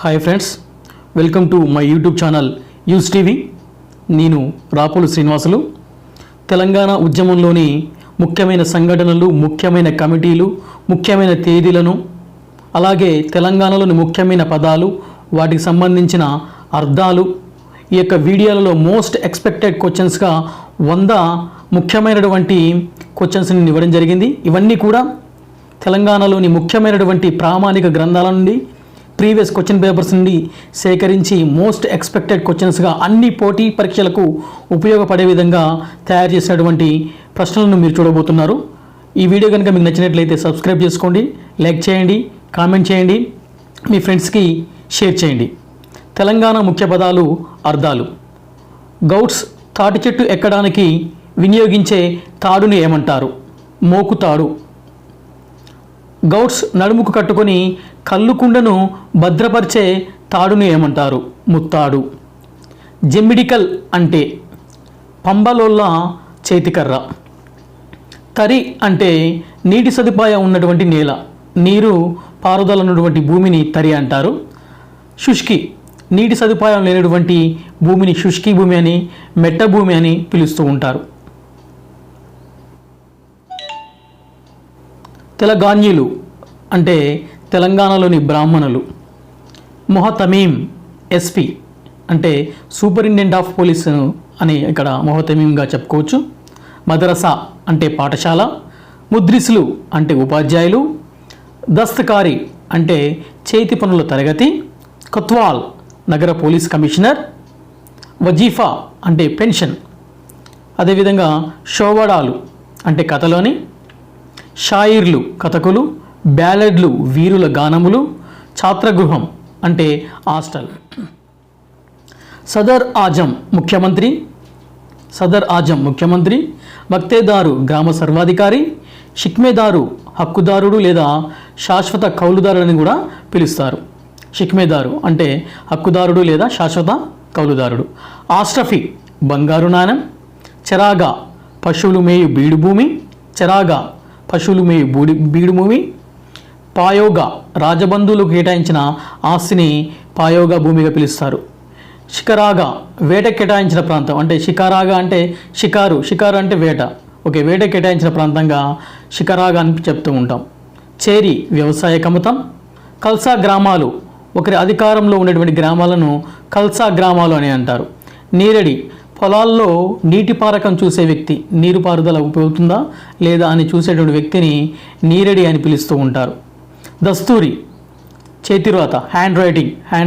Hi friends, welcome to my YouTube channel use TV. నేను రాపులు శ్రీనివాసులు. తెలంగాణ ఉద్యమంలోని ముఖ్యమైన సంఘటనలు, ముఖ్యమైన కమిటీలు, ముఖ్యమైన తేదీలను, అలాగే తెలంగాణలోని ముఖ్యమైన పదాలు, వాటికి సంబంధించిన అర్థాలు ఈ యొక్క వీడియోలలో మోస్ట్ ఎక్స్పెక్టెడ్ క్వశ్చన్స్గా 100 ముఖ్యమైనటువంటి క్వశ్చన్స్ని ఇవ్వడం జరిగింది. ఇవన్నీ కూడా తెలంగాణలోని ముఖ్యమైనటువంటి ప్రామాణిక గ్రంథాల నుండి, ప్రీవియస్ క్వశ్చన్ పేపర్స్ నుండి సేకరించి మోస్ట్ ఎక్స్పెక్టెడ్ క్వశ్చన్స్గా అన్ని పోటీ పరీక్షలకు ఉపయోగపడే విధంగా తయారు చేసినటువంటి ప్రశ్నలను మీరు చూడబోతున్నారు. ఈ వీడియో కనుక మీకు నచ్చినట్లయితే సబ్స్క్రైబ్ చేసుకోండి, లైక్ చేయండి, కామెంట్ చేయండి, మీ ఫ్రెండ్స్కి షేర్ చేయండి. తెలంగాణ ముఖ్య పదాలు, అర్థాలు. గౌడ్స్ తాటి చెట్టు ఎక్కడానికి వినియోగించే తాడుని ఏమంటారు? మోకుతాడు. గౌడ్స్ నడుముకు కట్టుకొని కల్లుకుండను భద్రపరిచే తాడుని ఏమంటారు? ముత్తాడు. జెమిడికల్ అంటే పంబలోళ్ళ చేతికర్ర. తరి అంటే నీటి సదుపాయం ఉన్నటువంటి నేల, నీరు పారుదల ఉన్నటువంటి భూమిని తరి అంటారు. శుష్కి నీటి సదుపాయం లేనటువంటి భూమిని శుష్కి భూమి అని, మెట్ట భూమి అని పిలుస్తూ ఉంటారు. తెలంగాణీయులు అంటే తెలంగాణలోని బ్రాహ్మణులు. మొహతమీం ఎస్పీ అంటే సూపరింటెండెంట్ ఆఫ్ పోలీస్ అని ఇక్కడ మొహతమీంగా చెప్పుకోవచ్చు. మదరసా అంటే పాఠశాల. ముద్రిసులు అంటే ఉపాధ్యాయులు. దస్తకారి అంటే చేతి పనుల తరగతి. కొత్వాల్ నగర పోలీస్ కమిషనర్. వజీఫా అంటే పెన్షన్. అదేవిధంగా షోవడాలు అంటే కథలోని. షాయిర్లు కథకులు. బ్యాలెడ్లు వీరుల గానములు. ఛాత్రగృహం అంటే హాస్టల్. సదర్ ఆజం ముఖ్యమంత్రి. సదర్ ఆజం ముఖ్యమంత్రి. మక్తేదారు గ్రామ సర్వాధికారి. షిక్మేదారు హక్కుదారుడు లేదా శాశ్వత కౌలుదారుడు అని కూడా పిలుస్తారు. షిక్మేదారు అంటే హక్కుదారుడు లేదా శాశ్వత కౌలుదారుడు. ఆస్ట్రఫీ బంగారు నాణెం. చెరాగా పశువులు మేయు బీడు భూమి. చెరాగా పశువులు మేయు బీడు భూమి. పాయోగా రాజబంధువులకు కేటాయించిన ఆస్తిని పాయోగా భూమిగా పిలుస్తారు. షికరాగా వేట కేటాయించిన ప్రాంతం అంటే షికారాగా అంటే షికారు, షికారు అంటే వేట. ఓకే, వేట కేటాయించిన ప్రాంతంగా షికరాగా అని చెప్తూ ఉంటాం. చేరి వ్యవసాయ కమతం. కల్సా గ్రామాలు ఒకరి అధికారంలో ఉన్నటువంటి గ్రామాలను కల్సా గ్రామాలు అని అంటారు. నీరడి పొలాల్లో నీటిపారకం చూసే వ్యక్తి, నీరు పారుదల ఉపయోగుతుందా లేదా అని చూసేటువంటి వ్యక్తిని నీరడి అని పిలుస్తూ ఉంటారు. దస్తూరి చేతిరాత, హ్యాండ్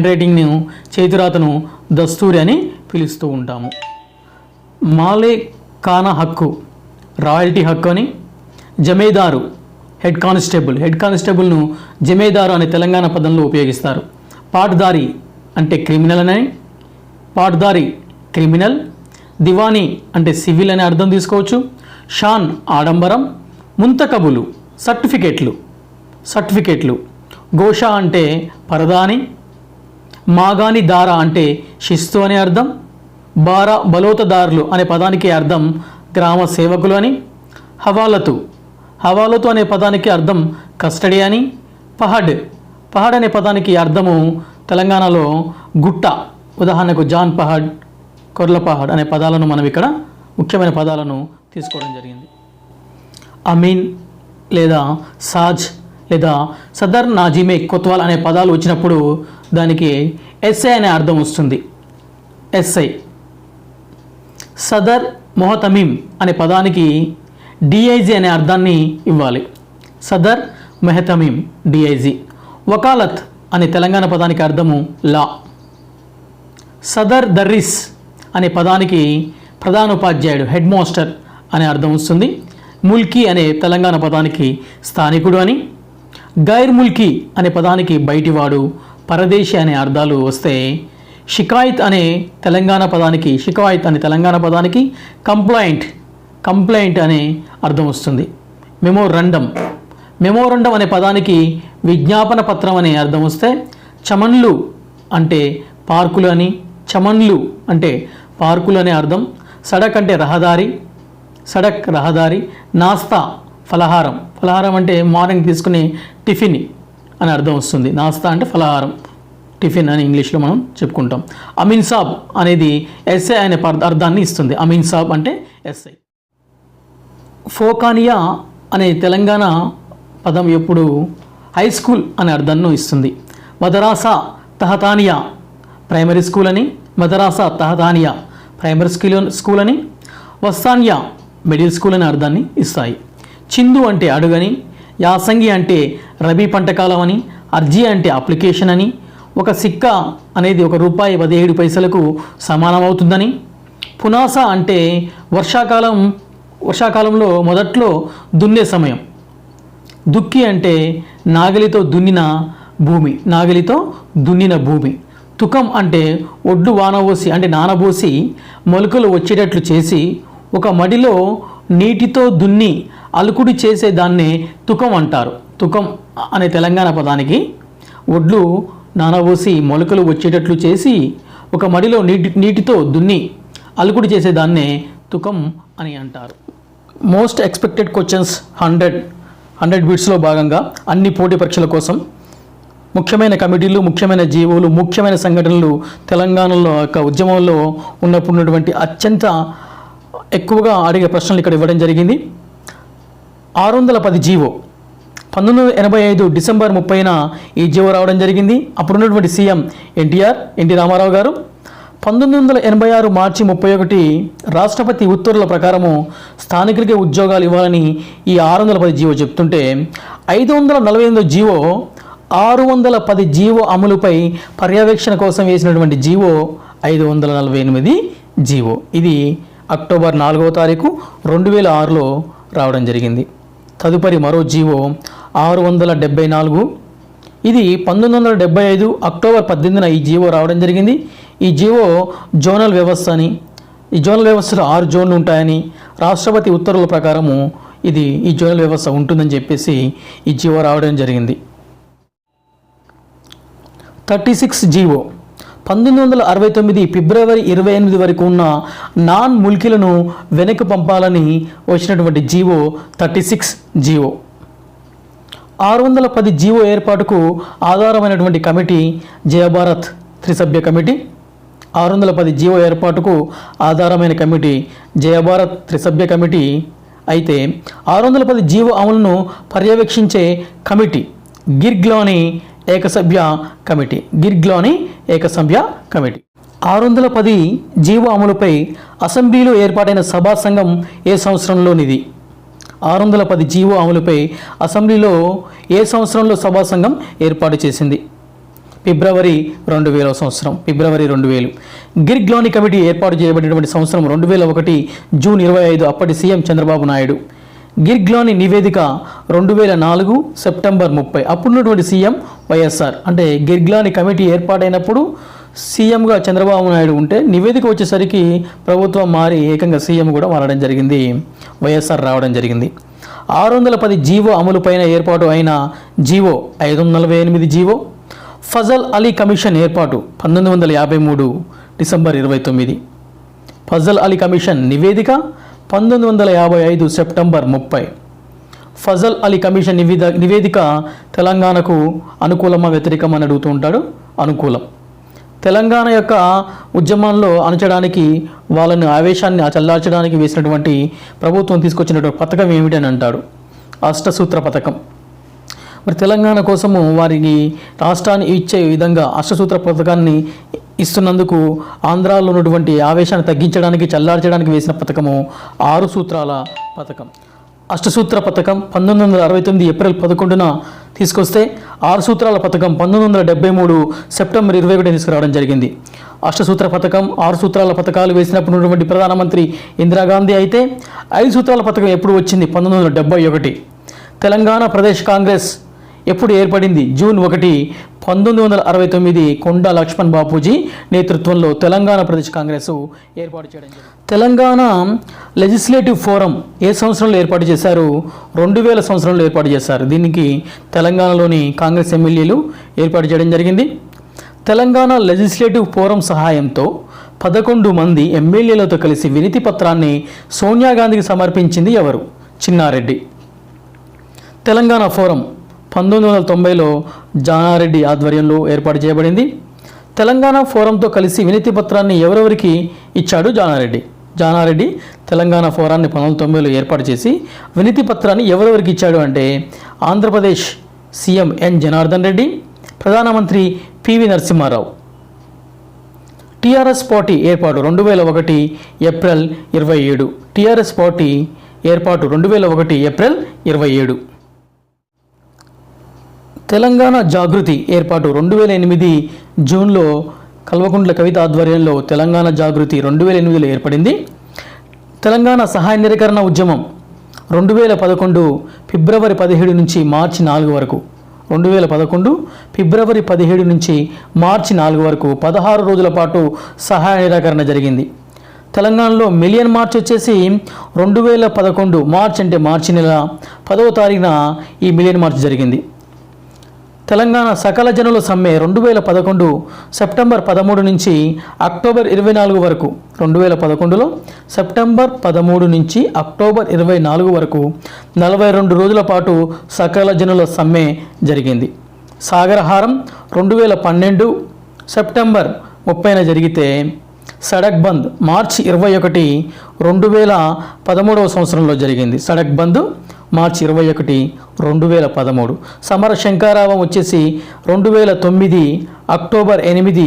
రైటింగ్ను చేతిరాతను దస్తూరి అని పిలుస్తూ ఉంటాము. మాలే కానా హక్కు రాయల్టీ హక్కు అని. జమేదారు హెడ్ కానిస్టేబుల్ను జమేదారు అనే తెలంగాణ పదంలో ఉపయోగిస్తారు. పాట్దారి అంటే క్రిమినల్ అని. పాట్దారి క్రిమినల్. దివానీ అంటే సివిల్ అనే అర్థం తీసుకోవచ్చు. షాన్ ఆడంబరం. ముంతకబులు సర్టిఫికెట్లు. గోషా అంటే పరదాని. మాగాని దార అంటే శిస్తు అనే అర్థం. బలోతదారులు అనే పదానికి అర్థం గ్రామ సేవకులు అని. హవాలతు అనే పదానికి అర్థం కస్టడీ అని. పహడ్ అనే పదానికి అర్థము తెలంగాణలో గుట్ట. ఉదాహరణకు జాన్ పహడ్, కొర్ల పహడ్ అనే పదాలను మనం ఇక్కడ ముఖ్యమైన పదాలను తీసుకోవడం జరిగింది. అమీన్ లేదా సాజ్ లేదా సదర్ నాజిమే కొత్వాల్ అనే పదాలు వచ్చినప్పుడు దానికి ఎస్ఐ అనే అర్థం వస్తుంది. ఎస్ఐ. సదర్ మొహతమీం అనే పదానికి డిఐజీ అనే అర్థాన్ని ఇవ్వాలి. సదర్ మెహతమీం డిఐజీ. వకాలత్ అనే తెలంగాణ పదానికి అర్థము లా. సదర్ దర్రీస్ అనే పదానికి ప్రధానోపాధ్యాయుడు, హెడ్ మాస్టర్ అనే అర్థం వస్తుంది. ముల్కీ అనే తెలంగాణ పదానికి స్థానికుడు అని. గైర్ ముల్కీ అనే పదానికి బయటివాడు, పరదేశీ అనే అర్థాలు వస్తే షికాయత్ అనే తెలంగాణ పదానికి కంప్లైంట్ అనే అర్థం వస్తుంది. మెమోరండం అనే పదానికి విజ్ఞాపన పత్రం అనే అర్థం వస్తే చమన్లు అంటే పార్కులు అని. చమన్లు అంటే పార్కులు అనే అర్థం. సడక్ అంటే రహదారి. నాస్తా ఫలహారం అంటే మార్నింగ్ తీసుకునే టిఫిన్ అని అర్థం వస్తుంది. నాస్తా అంటే ఫలహారం, టిఫిన్ అని ఇంగ్లీష్లో మనం చెప్పుకుంటాం. అమీన్ సాబ్ అనేది ఎస్ఐ అనే అర్థాన్ని ఇస్తుంది. అమీన్ సాబ్ అంటే ఎస్ఐ. ఫోకానియా అనే తెలంగాణ పదం ఎప్పుడు హై స్కూల్ అనే అర్థాన్ని ఇస్తుంది. మదరాసా తహతానియా ప్రైమరీ స్కూల్ అని, మదరాసా తహతానియా ప్రైమరీ స్కూల్ అని, వస్తానియా మిడిల్ స్కూల్ అనే అర్థాన్ని ఇస్తాయి. చిందు అంటే అడుగని, యాసంగి అంటే రబీ పంటకాలం అని, అర్జీ అంటే అప్లికేషన్ అని, ఒక సిక్క అనేది ₹1.17 సమానమవుతుందని, పునాస అంటే వర్షాకాలంలో మొదట్లో దున్నే సమయం, దుక్కి అంటే నాగలితో దున్నిన భూమి, తుకం అంటే ఒడ్లు వానబోసి అంటే నానబోసి మొలకలు వచ్చేటట్లు చేసి ఒక మడిలో నీటితో దున్ని అలుకుడి చేసే దాన్నే తుకం అంటారు. తుకం అనే తెలంగాణ పదానికి ఒడ్లు నానబోసి మొలకలు వచ్చేటట్లు చేసి ఒక మడిలో నీటితో దున్ని అలుకుడి చేసేదాన్నే తుకం అని అంటారు. మోస్ట్ ఎక్స్పెక్టెడ్ క్వశ్చన్స్ 100 బిట్స్లో భాగంగా అన్ని పోటీ పరీక్షల కోసం ముఖ్యమైన కమిటీలు, ముఖ్యమైన జీవోలు, ముఖ్యమైన సంఘటనలు తెలంగాణలో యొక్క ఉద్యమంలో ఉన్నటువంటి అత్యంత ఎక్కువగా అడిగే ప్రశ్నలు ఇక్కడ ఇవ్వడం జరిగింది. 610 జీవో 1985 డిసెంబర్ 30న ఈ జీవో రావడం జరిగింది. అప్పుడున్నటువంటి సీఎం ఎన్టీ రామారావు గారు 1986 మార్చి 31 రాష్ట్రపతి ఉత్తర్వుల ప్రకారము స్థానికులకే ఉద్యోగాలు ఇవ్వాలని ఈ 610 జీవో చెప్తుంటే 548 జీవో 610 జీవో అమలుపై పర్యవేక్షణ కోసం వేసినటువంటి జీవో 548 జీవో. ఇది అక్టోబర్ 4వ తారీఖు 2006లో రావడం జరిగింది. తదుపరి మరో జీవో 674. ఇది 1975 అక్టోబర్ 18న ఈ జీవో రావడం జరిగింది. ఈ జీవో జోనల్ వ్యవస్థ అని, ఈ జోనల్ వ్యవస్థలో 6 జోన్లు ఉంటాయని, రాష్ట్రపతి ఉత్తర్వుల ప్రకారము ఈ జోనల్ వ్యవస్థ ఉంటుందని చెప్పేసి ఈ జీవో రావడం జరిగింది. 36 జీవో 1969 ఫిబ్రవరి 28 వరకు ఉన్న నాన్ ముల్కీలను వెనక్కి పంపాలని వచ్చినటువంటి జీవో 36 జీవో. 610 జీవో ఏర్పాటుకు ఆధారమైనటువంటి కమిటీ జయభారత్ త్రిసభ్య కమిటీ. 610 జీవో ఏర్పాటుకు ఆధారమైన కమిటీ జయభారత్ త్రిసభ్య కమిటీ అయితే 610 జీవో అమలును పర్యవేక్షించే కమిటీ గిర్గ్లోని ఏకసభ్య కమిటీ. 610 జీవో అమలుపై అసెంబ్లీలో ఏర్పాటైన సభా సంఘం ఏ సంవత్సరంలోనిది? 610 జీవో అమలుపై అసెంబ్లీలో ఏ సంవత్సరంలో సభా సంఘం ఏర్పాటు చేసింది? ఫిబ్రవరి 2000. గిర్గ్లోని కమిటీ ఏర్పాటు చేయబడినటువంటి సంవత్సరం 2001 జూన్ 25 అప్పటి సీఎం చంద్రబాబు నాయుడు. గిర్గ్లోని నివేదిక 2004 సెప్టెంబర్ 30 అప్పుడున్నటువంటి సీఎం వైఎస్ఆర్. అంటే గిర్గ్లోని కమిటీ ఏర్పాటైనప్పుడు సీఎంగా చంద్రబాబు నాయుడు ఉంటే నివేదిక వచ్చేసరికి ప్రభుత్వం మారి ఏకంగా సీఎం కూడా మారడం జరిగింది, వైఎస్ఆర్ రావడం జరిగింది. 610 జీవో అమలుపైన ఏర్పాటు అయిన GO 548 GO. Fazal Ali commission ఏర్పాటు 1953 డిసెంబర్ 29. ఫజల్ అలీ కమిషన్ నివేదిక 1955 సెప్టెంబర్ 30. ఫజల్ అలీ కమిషన్ నివేదిక తెలంగాణకు అనుకూలమా వ్యతిరేకమా అని అడుగుతూ ఉంటాడు. అనుకూలం. తెలంగాణ యొక్క ఉద్యమంలో అణచడానికి వాళ్ళని ఆవేశాన్ని చల్లార్చడానికి వేసినటువంటి ప్రభుత్వం తీసుకొచ్చినటువంటి పథకం ఏమిటని అంటాడు? అష్టసూత్ర పథకం. మరి తెలంగాణ కోసము వారికి రాష్ట్రాన్ని ఇచ్చే విధంగా అష్టసూత్ర పథకాన్ని ఇస్తున్నందుకు ఆంధ్రాలో ఉన్నటువంటి ఆవేశాన్ని తగ్గించడానికి చల్లార్చడానికి వేసిన పథకము 6 సూత్రాల పథకం. అష్టసూత్ర పథకం 1969 ఏప్రిల్ 11న తీసుకొస్తే 6 సూత్రాల పథకం 1973 సెప్టెంబర్ 21 తీసుకురావడం జరిగింది. అష్టసూత్ర పథకం 6 సూత్రాల పథకాలు వేసినప్పుడు ఉన్నటువంటి ప్రధానమంత్రి ఇందిరాగాంధీ అయితే 5 సూత్రాల పథకం ఎప్పుడు వచ్చింది? 1971. తెలంగాణ ప్రదేశ్ కాంగ్రెస్ ఎప్పుడు ఏర్పడింది? జూన్ 1, 1969 కొండా లక్ష్మణ్ బాపూజీ నేతృత్వంలో తెలంగాణ ప్రదేశ్ కాంగ్రెస్ ఏర్పాటు చేయడం జరిగింది. తెలంగాణ లెజిస్లేటివ్ ఫోరం ఏ సంవత్సరంలో ఏర్పాటు చేశారు? 2000 సంవత్సరంలో ఏర్పాటు చేశారు. దీనికి తెలంగాణలోని కాంగ్రెస్ ఎమ్మెల్యేలు ఏర్పాటు చేయడం జరిగింది. తెలంగాణ లెజిస్లేటివ్ ఫోరం సహాయంతో 11 మంది ఎమ్మెల్యేలతో కలిసి వినతి పత్రాన్ని సోనియా గాంధీకి సమర్పించింది ఎవరు? చిన్నారెడ్డి. తెలంగాణ ఫోరం 1990లో జానారెడ్డి ఆధ్వర్యంలో ఏర్పాటు చేయబడింది. తెలంగాణ ఫోరంతో కలిసి వినతి పత్రాన్ని ఎవరెవరికి ఇచ్చాడు జానారెడ్డి తెలంగాణ ఫోరాన్ని 1990లో ఏర్పాటు చేసి వినతి పత్రాన్ని ఎవరెవరికి ఇచ్చాడు అంటే ఆంధ్రప్రదేశ్ సీఎం ఎన్ జనార్దన్ రెడ్డి, ప్రధానమంత్రి పివి నరసింహారావు. టీఆర్ఎస్ పార్టీ ఏర్పాటు 2001 ఏప్రిల్ 27. టీఆర్ఎస్ పార్టీ ఏర్పాటు 2001 ఏప్రిల్ 27. తెలంగాణ జాగృతి ఏర్పాటు 2008 జూన్లో కల్వకుంట్ల కవిత ఆధ్వర్యంలో తెలంగాణ జాగృతి 2008లో ఏర్పడింది. తెలంగాణ సహాయ నిరాకరణ ఉద్యమం 2011 ఫిబ్రవరి 17 నుంచి మార్చి 4 వరకు 2011 ఫిబ్రవరి 17 నుంచి మార్చి 4 వరకు 16 రోజుల పాటు సహాయ నిరాకరణ జరిగింది. తెలంగాణలో మిలియన్ మార్చ్ వచ్చేసి 2011 మార్చ్ అంటే మార్చి నెల 10వ తారీఖున ఈ మిలియన్ మార్చ్ జరిగింది. తెలంగాణ సకల జనుల సమ్మె 2011 సెప్టెంబర్ 13 నుంచి అక్టోబర్ 24 వరకు 2011లో సెప్టెంబర్ 13 నుంచి అక్టోబర్ 24 వరకు 42 రోజుల పాటు సకల జనుల సమ్మె జరిగింది. సాగరహారం 2012 సెప్టెంబర్ 30న జరిగితే సడక్ బంద్ మార్చి 21 2013వ సంవత్సరంలో జరిగింది. సడక్ బంద్ మార్చి 21 2013. సమర శంకారావం వచ్చేసి 2009 అక్టోబర్ 8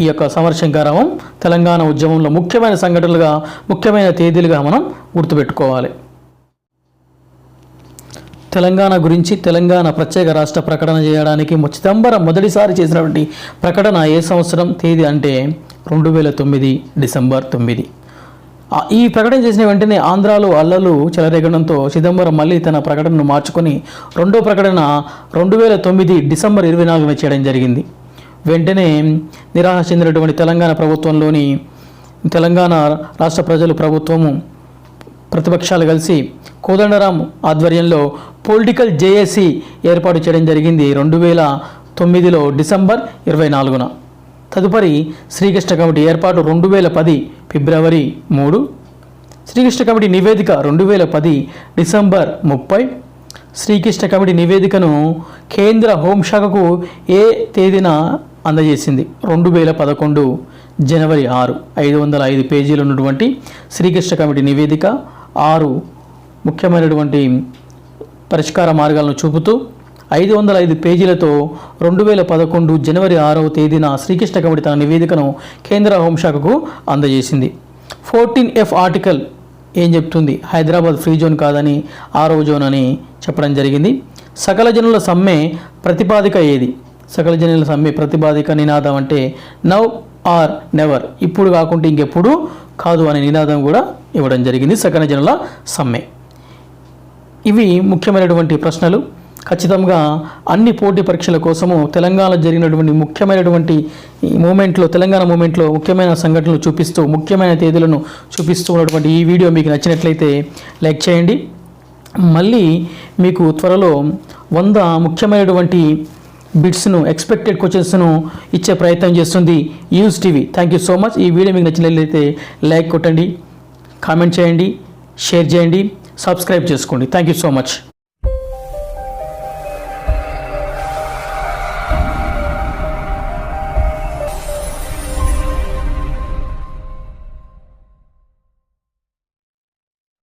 ఈ యొక్క సమర శంకారావం తెలంగాణ ఉద్యమంలో ముఖ్యమైన సంఘటనలుగా ముఖ్యమైన తేదీలుగా మనం గుర్తుపెట్టుకోవాలి. తెలంగాణ గురించి తెలంగాణ ప్రత్యేక రాష్ట్ర ప్రకటన చేయడానికి చిదంబరం మొదటిసారి చేసినటువంటి ప్రకటన ఏ సంవత్సరం తేదీ అంటే 2009 డిసెంబర్ 9. ఈ ప్రకటన చేసిన వెంటనే ఆంధ్రాలో అల్లలు చెలరేగడంతో చిదంబరం మళ్ళీ తన ప్రకటనను మార్చుకొని రెండో ప్రకటన 2009 డిసెంబర్ 24న చేయడం జరిగింది. వెంటనే నిరాశ చెందినటువంటి తెలంగాణ ప్రభుత్వంలోని తెలంగాణ రాష్ట్ర ప్రజలు ప్రభుత్వము ప్రతిపక్షాలు కలిసి కోదండరాం ఆధ్వర్యంలో పొలిటికల్ జేఏసీ ఏర్పాటు చేయడం జరిగింది 2009లో డిసెంబర్ 24న. తదుపరి శ్రీకృష్ణ కమిటీ ఏర్పాటు 2010 ఫిబ్రవరి 3. శ్రీకృష్ణ కమిటీ నివేదిక 2010 డిసెంబర్ 30. శ్రీకృష్ణ కమిటీ నివేదికను కేంద్ర హోంశాఖకు ఏ తేదీన అందజేసింది 2011 జనవరి 6. 505 పేజీలు ఉన్నటువంటి శ్రీకృష్ణ కమిటీ నివేదిక 6 ముఖ్యమైనటువంటి పరిష్కార మార్గాలను చూపుతూ 505 పేజీలతో 2011 జనవరి 6వ తేదీన శ్రీకృష్ణ కమిటీ తన నివేదికను కేంద్ర హోంశాఖకు అందజేసింది. 14F ఆర్టికల్ ఏం చెప్తుంది? హైదరాబాద్ ఫ్రీ జోన్ కాదని ఆరో జోన్ అని చెప్పడం జరిగింది. సకల జనుల సమ్మె ప్రతిపాదిక ఏది? సకల జనుల సమ్మె ప్రతిపాదిక నినాదం అంటే నౌ ఆర్ నెవర్, ఇప్పుడు కాకుంటే ఇంకెప్పుడు కాదు అనే నినాదం కూడా ఇవ్వడం జరిగింది సకల జనుల సమ్మె. ఇవి ముఖ్యమైనటువంటి ప్రశ్నలు. ఖచ్చితంగా అన్ని పోటీ పరీక్షల కోసము తెలంగాణలో జరిగినటువంటి ముఖ్యమైనటువంటి మూమెంట్లో తెలంగాణ మూమెంట్లో ముఖ్యమైన సంఘటనలు చూపిస్తూ ముఖ్యమైన తేదీలను చూపిస్తూ ఉన్నటువంటి ఈ వీడియో మీకు నచ్చినట్లయితే లైక్ చేయండి. మళ్ళీ మీకు త్వరలో 100 ముఖ్యమైనటువంటి బిట్స్ను ఎక్స్పెక్టెడ్ క్వశ్చన్స్ను ఇచ్చే ప్రయత్నం చేస్తుంది use TV. Thank you so much. ఈ వీడియో మీకు నచ్చినట్లయితే లైక్ కొట్టండి, కామెంట్ చేయండి, షేర్ చేయండి, సబ్స్క్రైబ్ చేసుకోండి. Thank you so much.